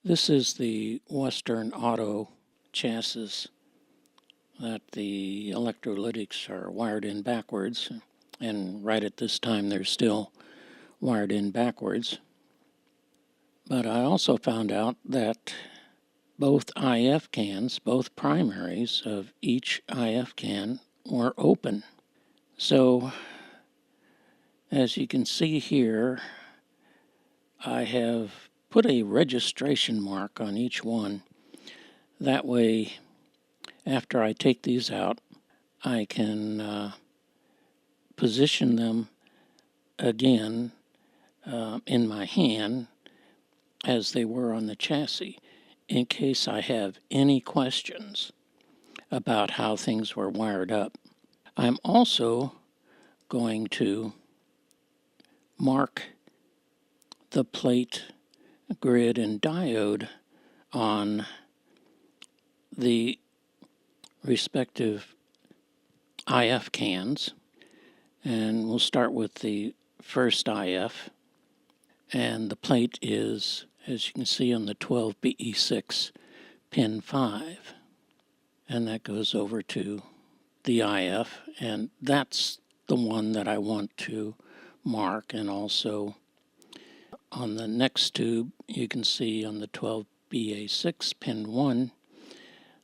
This is the Western Auto chassis that the electrolytics are wired in backwards, and right at this time they're still wired in backwards. But I also found out that both IF cans, both primaries of each IF can, were open. So, as you can see here, I have put a registration mark on each one. That way, after I take these out, I can position them again in my hand as they were on the chassis, in case I have any questions about how things were wired up. I'm also going to mark the plate, grid, and diode on the respective IF cans. And we'll start with the first IF. And the plate is, as you can see on the 12BE6, pin 5. And that goes over to the IF. And that's the one that I want to mark. And also on the next tube, you can see on the 12BA6, pin 1,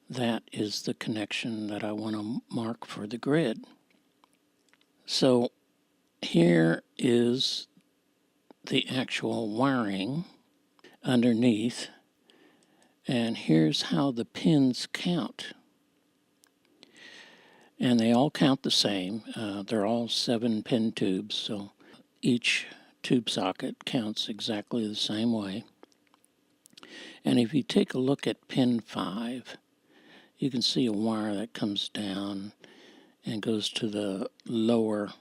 that is the connection that I want to mark for the grid. So here is the actual wiring underneath, and here's how the pins count. And they all count the same. They're all 7-pin tubes, so each tube socket counts exactly the same way. And if you take a look at pin 5, you can see a wire that comes down and goes to the lower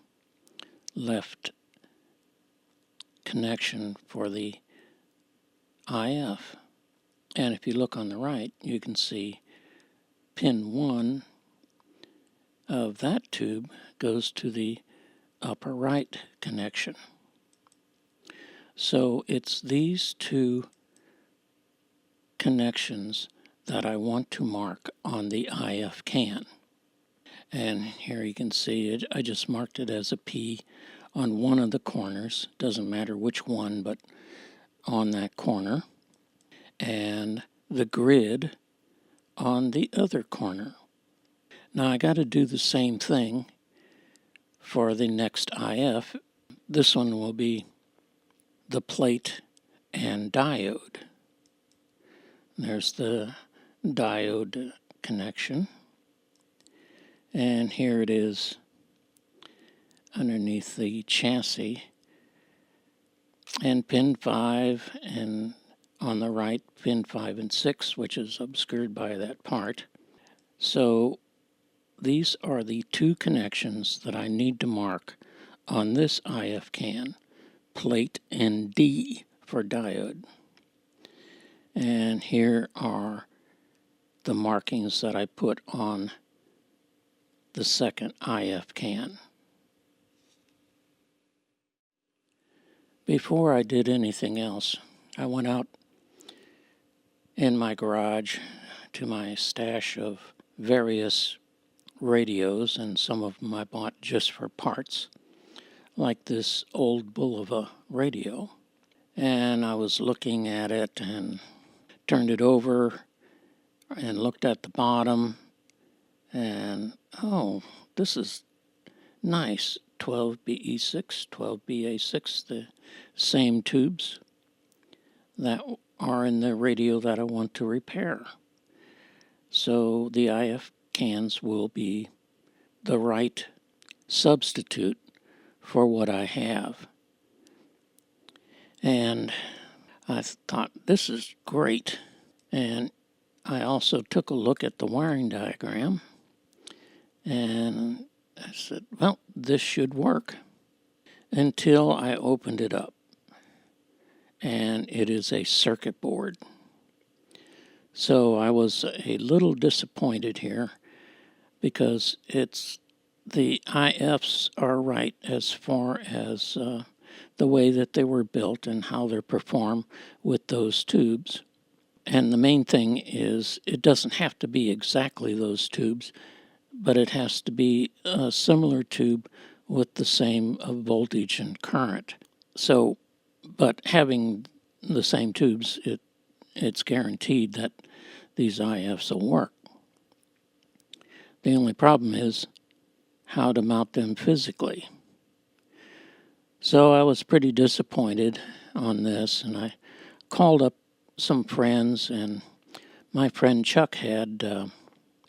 left connection for the IF. And if you look on the right, you can see pin 1 of that tube goes to the upper right connection. So it's these two connections that I want to mark on the IF can. And here you can see it. I just marked it as a P on one of the corners. Doesn't matter which one, but on that corner. And the grid on the other corner. Now I got to do the same thing for the next IF. This one will be the plate and diode. There's the diode connection. And here it is underneath the chassis. And pin 5, and on the right, pin 5 and 6, which is obscured by that part. So these are the two connections that I need to mark on this IF can, plate and D for diode. And here are the markings that I put on the second IF can. Before I did anything else, I went out in my garage to my stash of various radios, and some of them I bought just for parts, like this old Bulova radio. And I was looking at it and turned it over and looked at the bottom, and oh, this is nice. 12BE6, 12BA6, the same tubes that are in the radio that I want to repair. So the IF cans will be the right substitute for what I have. And I thought, this is great. And I also took a look at the wiring diagram, and I said, well, this should work, until I opened it up. And it is a circuit board. So I was a little disappointed here, because the IFs are right as far as the way that they were built and how they're performed with those tubes. And the main thing is it doesn't have to be exactly those tubes, but it has to be a similar tube with the same voltage and current. So, but having the same tubes, it's guaranteed that these IFs will work. The only problem is how to mount them physically. So I was pretty disappointed on this, and I called up some friends, and my friend Chuck had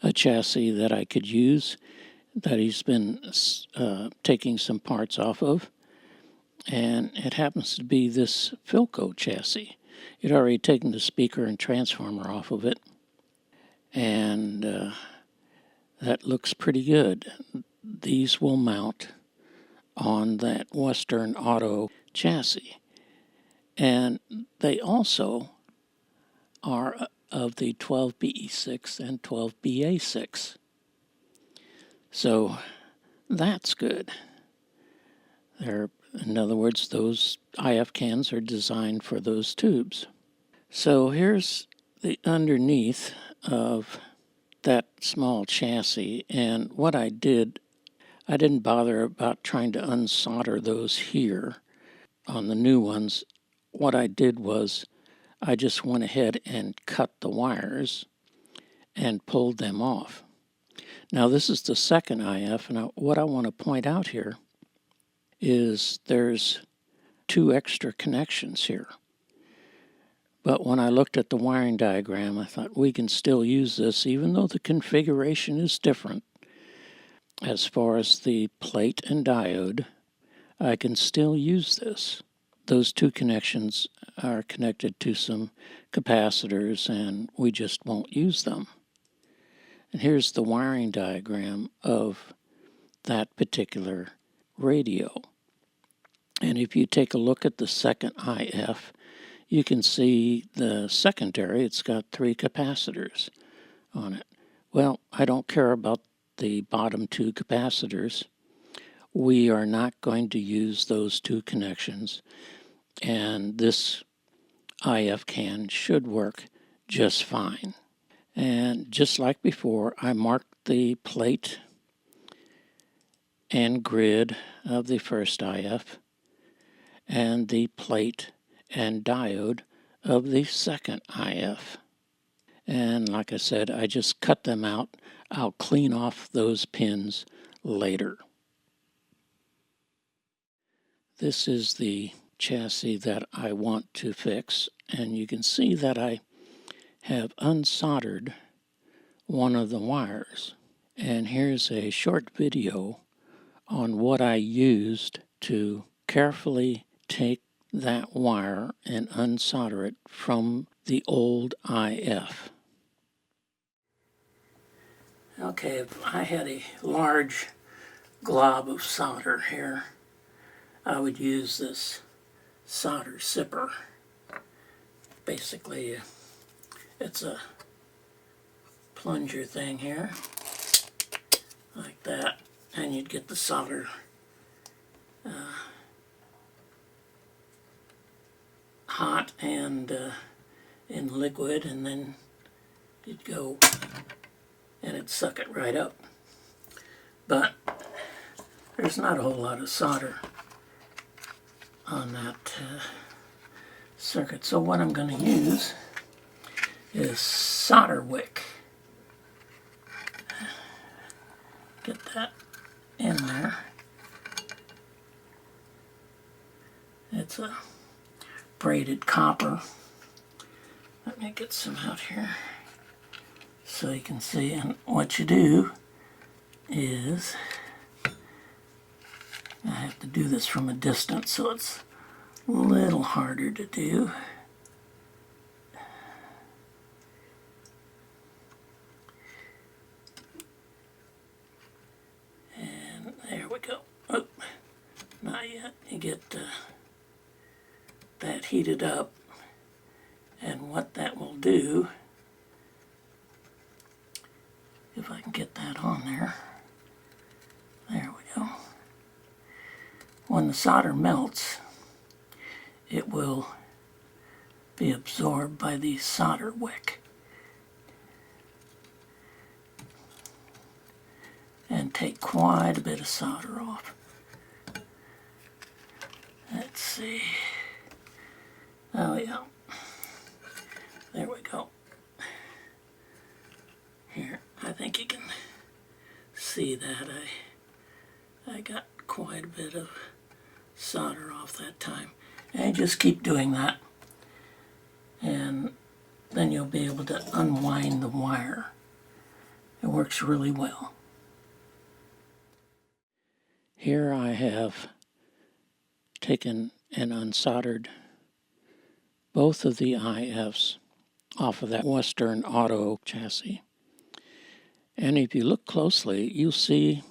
a chassis that I could use that he's been taking some parts off of, and it happens to be this Philco chassis. He'd already taken the speaker and transformer off of it, and that looks pretty good. These will mount on that Western Auto chassis, and they also are of the 12BE6 and 12BA6. So that's good. In other words, those IF cans are designed for those tubes. So here's the underneath of that small chassis, and what I didn't bother about trying to unsolder those here on the new ones. What I did was I just went ahead and cut the wires and pulled them off. Now this is the second IF, and what I want to point out here is there's 2 extra connections here. But when I looked at the wiring diagram, I thought we can still use this even though the configuration is different. As far as the plate and diode, I can still use this. Those 2 connections are connected to some capacitors, and we just won't use them. And here's the wiring diagram of that particular radio. And if you take a look at the second IF, you can see the secondary. It's got 3 capacitors on it. Well, I don't care about the bottom 2 capacitors. We are not going to use those 2 connections, and this IF can should work just fine. And just like before, I marked the plate and grid of the first IF and the plate and diode of the second IF. And like I said, I just cut them out. I'll clean off those pins later. This is the chassis that I want to fix, and you can see that I have unsoldered one of the wires. And here's a short video on what I used to carefully take that wire and unsolder it from the old IF. Okay, if I had a large glob of solder here, I would use this solder sipper. Basically, it's a plunger thing here, like that, and you'd get the solder hot and in liquid, and then you'd go and it'd suck it right up. But there's not a whole lot of solder on that circuit. So what I'm going to use is solder wick. Get that in there. It's a braided copper. Let me get some out here so you can see. And what you do is, I have to do this from a distance, so it's a little harder to do. And there we go. Oh, not yet. You get that heated up, and what that will do, if I can get that on there, there we go. When the solder melts, it will be absorbed by the solder wick and take quite a bit of solder off. Let's see. Oh yeah. There we go. Here, I think you can see that I got quite a bit of solder off that time. And just keep doing that. And then you'll be able to unwind the wire. It works really well. Here I have taken and unsoldered both of the IFs off of that Western Auto chassis. And if you look closely, you'll see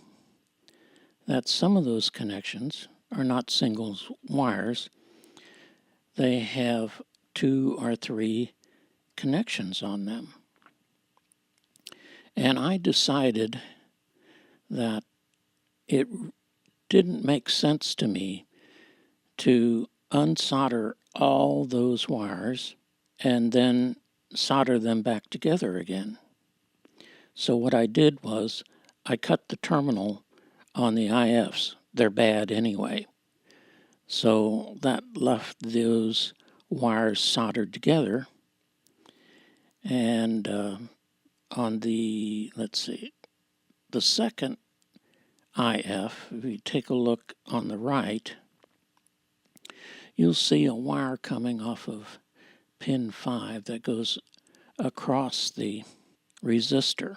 that some of those connections are not singles wires. They have 2 or 3 connections on them. And I decided that it didn't make sense to me to unsolder all those wires and then solder them back together again. So what I did was I cut the terminal on the IFs. They're bad anyway. So that left those wires soldered together. And on the, let's see, the second IF, if you take a look on the right, you'll see a wire coming off of pin 5 that goes across the resistor.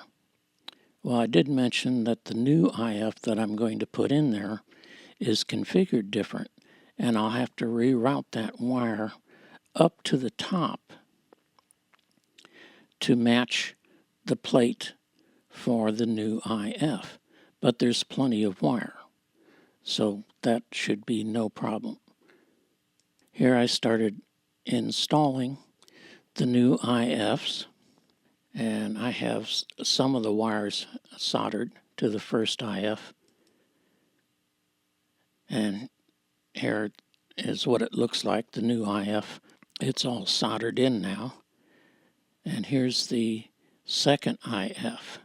Well, I did mention that the new IF that I'm going to put in there is configured different, and I'll have to reroute that wire up to the top to match the plate for the new IF. But there's plenty of wire, so that should be no problem. Here I started installing the new IFs, and I have some of the wires soldered to the first IF. And here is what it looks like, the new IF. It's all soldered in now. And here's the second IF.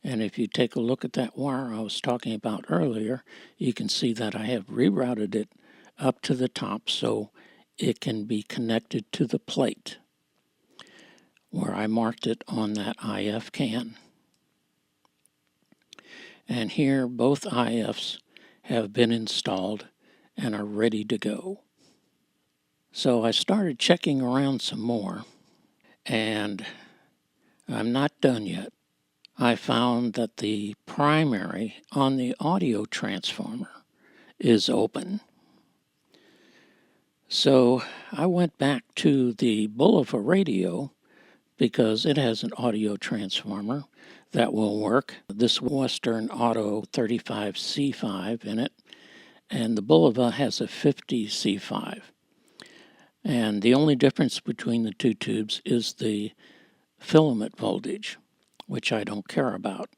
And if you take a look at that wire I was talking about earlier, you can see that I have rerouted it up to the top so it can be connected to the plate where I marked it on that IF can. And here both IFs have been installed and are ready to go. So I started checking around some more, and I'm not done yet. I found that the primary on the audio transformer is open. So I went back to the Bulova radio because it has an audio transformer that will work. This Western Auto 35C5 in it, and the Bulova has a 50C5. And the only difference between the two tubes is the filament voltage, which I don't care about.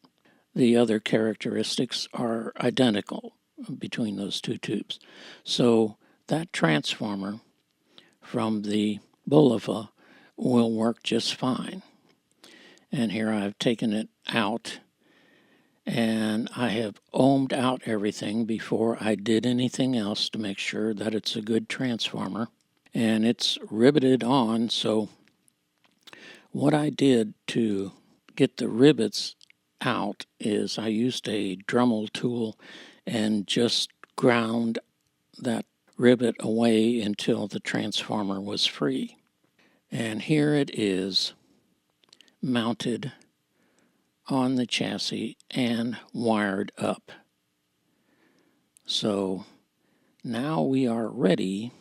The other characteristics are identical between those two tubes. So that transformer from the Bulova will work just fine. And here I've taken it out, and I have ohmed out everything before I did anything else to make sure that it's a good transformer. And it's riveted on, so what I did to get the rivets out is I used a Dremel tool and just ground that rivet away until the transformer was free. And here it is mounted on the chassis and wired up. So now we are ready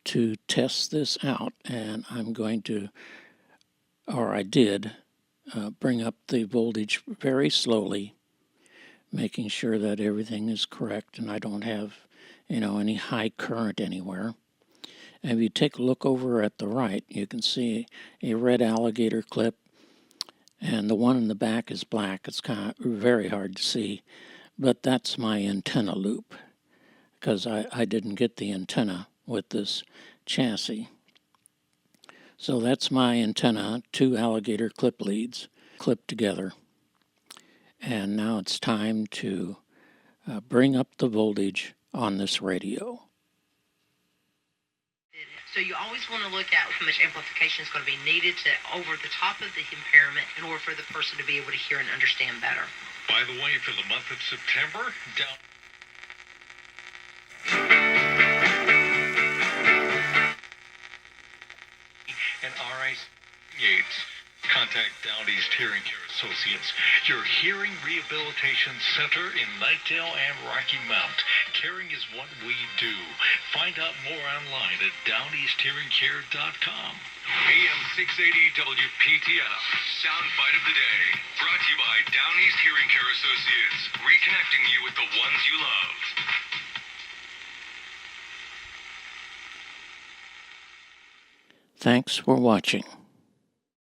to test this out, and I'm going to, or I did, bring up the voltage very slowly, making sure that everything is correct and I don't have, any high current anywhere. And if you take a look over at the right, you can see a red alligator clip, and the one in the back is black. It's kind of very hard to see, but that's my antenna loop, because I didn't get the antenna with this chassis. So that's my antenna, 2 alligator clip leads clipped together. And now it's time to bring up the voltage on this radio. So you always want to look at how much amplification is going to be needed to over the top of the impairment in order for the person to be able to hear and understand better. By the way, for the month of September, and R.I. Yates. Contact Down-East Hearing Care Associates, your hearing rehabilitation center in Knightdale and Rocky Mount. Caring is what we do. Find out more online at downeasthearingcare.com. AM 680 WPTF, Soundbite of the Day. Brought to you by Down-East Hearing Care Associates, reconnecting you with the ones you love. Thanks for watching.